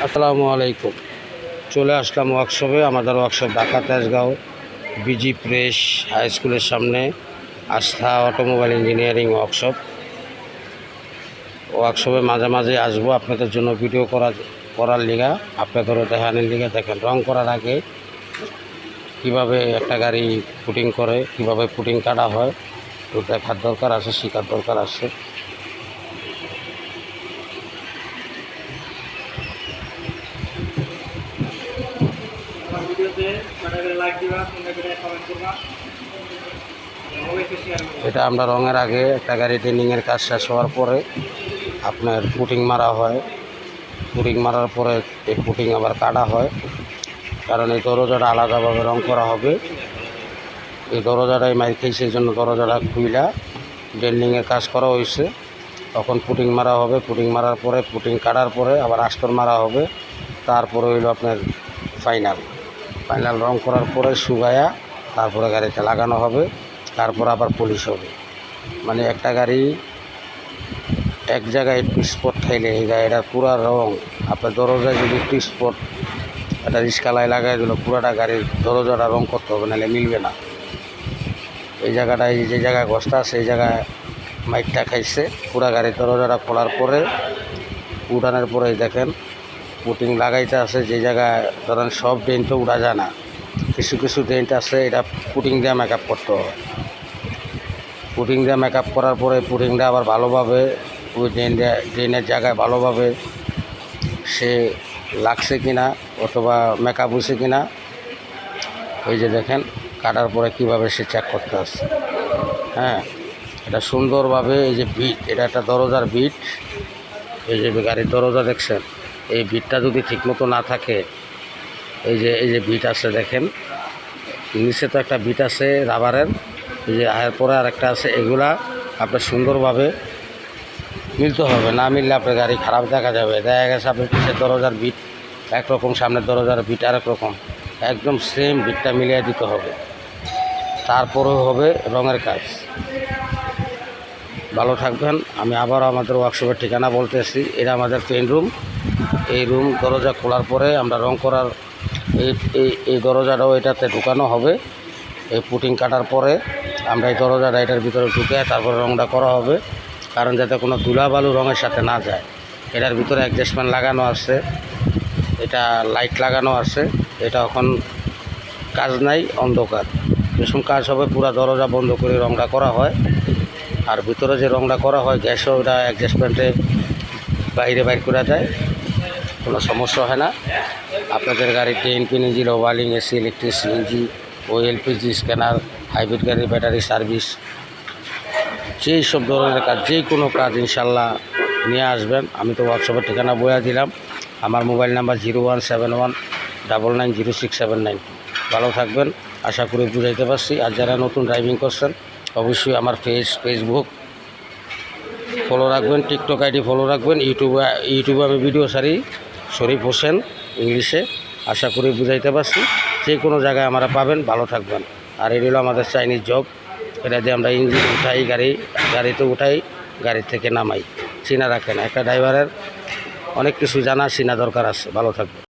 আসসালামু আলাইকুম। চলে আসলাম ওয়ার্কশপে। আমাদের workshop Dhaka Tejgaon BG press high স্কুলের সামনে আস্থা অটোমোবাইল ইঞ্জিনিয়ারিং ওয়ার্কশপে মাঝে মাঝে আসবো আপনাদের জন্য ভিডিও করার লিগা, আপনাদেরও দেখানোর লিগা। দেখেন রং করার আগে কিভাবে একটা গাড়ি পুটিং করে, কিভাবে পুটিং কাটা হয়, তো দেখার দরকার আছে, শেখার দরকার আছে। এটা আমরা রঙের আগে একটা গাড়ি ট্রেনিংয়ের কাজ শেষ হওয়ার পরে আপনার পুটিং মারা হয়। পুটিং মারার পরে এই পুটিং আবার কাটা হয়, কারণ এই দরজাটা আলাদাভাবে রং করা হবে। এই দরজাটাই মাইর খেয়েছে, এই জন্য দরজাটা খুইলা ডেন্ডিংয়ের কাজ করা হয়েছে। তখন পুটিং মারা হবে। পুটিং মারার পরে, পুটিং কাটার পরে আবার আস্তর মারা হবে। তারপরে হইল আপনার ফাইনাল রং করার পরে শুকায়া তারপরে গাড়িতে লাগানো হবে। তারপর আবার পলিশ হবে। মানে একটা গাড়ি এক জায়গায় একটু স্পট খাইলে এই গাড়িটার পুরা রং আপনার দরজায় যদি একটু স্পট একটা রিস্কালায় লাগাই দিল, পুরাটা গাড়ির দরজাটা রং করতে হবে, নাহলে মিলবে না। এই জায়গাটায় যে জায়গায় গছটা সেই জায়গায় মাইকটা খাইছে। পুরা গাড়ির দরজাটা খোলার পরে উঠানোর পরে দেখেন পুটিং লাগাইতে আছে। যে জায়গায় ধরেন সব ডেন্ট তো উঠা যায় না, কিছু কিছু ডেন্ট আছে, এটা পুটিং দিয়ে মেকআপ করতে হবে। পুটিং দিয়ে মেকআপ করার পরে পুটিংটা আবার ভালোভাবে ওই ড্রেনের জায়গায় ভালোভাবে সে লাগছে কিনা অথবা মেকআপ হয়েছে কিনা, ওই যে দেখেন কাটার পরে কিভাবে সে চেক করতে আসছে। হ্যাঁ, এটা সুন্দরভাবে এই যে বিট, এটা একটা দরজার বিট। এই যে গাড়ির দরজা দেখছেন, এই বিটটা যদি ঠিকমতো না থাকে, এই যে বিট আছে দেখেন, নিচে তো একটা বিট আছে রাবারের, এই যে আয়ের পরে আর একটা আছে, এগুলা আপনার সুন্দরভাবে মিলতে হবে। না মিললে আপনার গাড়ি খারাপ দেখা যাবে। দেখা গেছে আপনার পিছের দরজার বিট একরকম, সামনের দরজার বিট আরেক রকম, একদম সেম বিটটা মিলিয়ে দিতে হবে। তারপরেও হবে রঙের কাজ। ভালো থাকবেন। আমি আবারও আমাদের ওয়ার্কশপের ঠিকানা বলতেছি। এটা আমাদের পেইন্ট রুম। এই রুম দরজা খোলার পরে আমরা রং করার এই দরজাটাও এটাতে ঢুকানো হবে। এই পুটিং কাটার পরে আমরা এই দরজাটা এটার ভিতরে ঢুকে তারপরে রংটা করা হবে, কারণ যাতে কোনো ধুলাবালু রঙের সাথে না যায়। এটার ভিতরে অ্যাডজাস্টমেন্ট লাগানো আছে, এটা লাইট লাগানো আছে। এটা এখন কাজ নাই, অন্ধকার। যেসব কাজ হবে পুরো দরজা বন্ধ করে রংটা করা হয়। আর ভিতরে যে রংটা করা হয় গ্যাসও ওটা অ্যাডজাস্টমেন্টে বাইরে বাইর করা যায়, কোনো সমস্যা হয় না। আপনাদের গাড়ির টেন engine, overhauling, AC, electric, CNG ও এলপিজি স্ক্যানার, হাইব্রিড গাড়ির ব্যাটারি সার্ভিস, যেই সব ধরনের কাজ, যে কোনো কাজ ইনশাল্লাহ নিয়ে আসবেন। আমি তো ওয়ার্কশপের ঠিকানা বলে দিলাম। আমার মোবাইল নাম্বার 0171990679। ভালো থাকবেন, আশা করি বুঝাইতে পারছি। আর যারা নতুন ড্রাইভিং করছেন অবশ্যই আমার ফেসবুক ফলো রাখবেন, টিকটক আইডি ফলো রাখবেন, ইউটিউবে আমি ভিডিও ছাড়ি, শরীফ হোসেন ইংলিশে। আশা করি বুঝাইতে পারছি। যে কোনো জায়গায় আমরা পাবেন। ভালো থাকবেন। আর এই হলো আমাদের চাইনিজ জব। এটা দিয়ে আমরা ইঞ্জিন উঠাই, গাড়িতে উঠাই, গাড়ি থেকে নামাই। চিনা রাখেন, একটা ড্রাইভারের অনেক কিছু জানা চিনা দরকার আছে। ভালো থাকবেন।